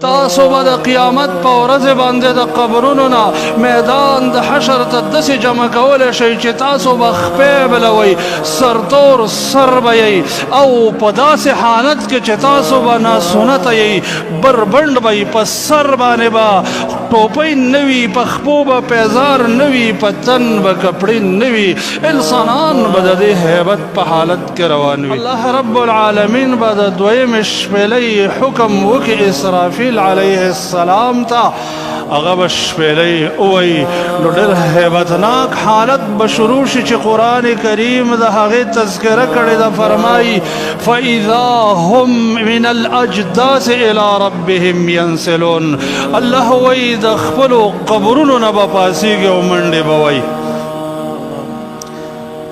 تاسو به د قیامت په ورځ باندې د قبرونو نه میدان د حشر ته داسې جمع کولی شئ چې تاسو به خپې بلوئ، سرتور سر به یئ، او په داسې حالت کې چې تاسو به ناسنته یئ، بربنډ به یئ، په سر باندې به ټوپۍ نه وي، په خپو به پیزار نه وي، په تن به کپړې نه وي، انسانان به د دې هیبت په حالت کې روان وي. الله رب العالمین به د دویمې شپېلۍ حکم وکړي اسرافیل علیه السلام ته، هغه به شپېلۍ ووایي، نو ډېر هیبتناک حالت به شروع شي چې قرآن کریم د هغې تذکره کړې ده. فرمایي فاذا هم من الاجداث الى ربهم ینسلون. الله وایي د خپلو قبرونو نه به پاڅېږي او منډې به وایي.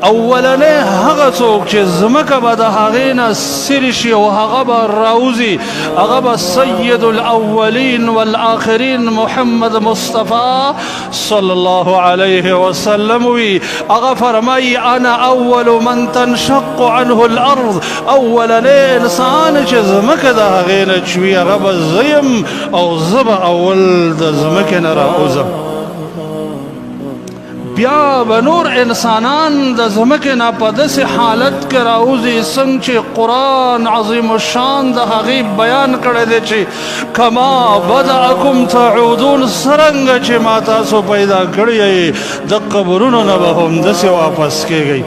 اولنې هغه څوک چې ځمکه به د هغې نه سرې شي او هغه به راوځي، هغه به سید الاولین والآخرین محمد مصطفی صلی الله علیه وسلم وي. هغه فرمایي انا اول من تنشق عنه الارض. اولنې انسان چې ځمکه د هغې نه چوي هغه به زه یم او زه به اول د ځمکې نه راوځم. بیا به نور انسانان د ځمکې نه په داسې حالت کې راوځي څنګه چې قرآن عظیم الشان د هغې بیان کړی دی چې کما بدأکم تعودون، څرنګه چې ما تاسو پیدا کړی یې د قبرونو نه به هم داسې واپس کېږئ.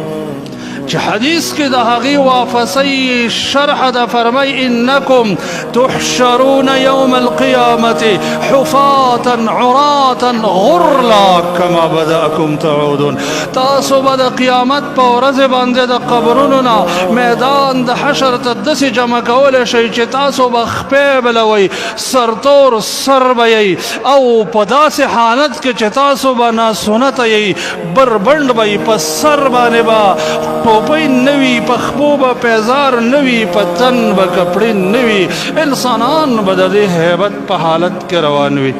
چې حدیث کې د هغې واپسۍ شرح ده، فرمای انکم تحشرون یوم القیامت حفاتا عراتا غرلا کما بدأکم تعودون. تاسو به د قیامت په ورځ باندې د قبرونو نه میدان د حشر ته داسې جمع کولی شئ چې تاسو به خپې بلوئ، سرتور سر به یئ، او په داسې حالت کې چې تاسو به ناسنته یئ، بربنډ به یئ، په سر باندې به ټوپۍ نه وي، په خپو به پیزار نه وي، په تن به کپړې نه وي، انسانان به د دې هیبت په حالت کې روان وي.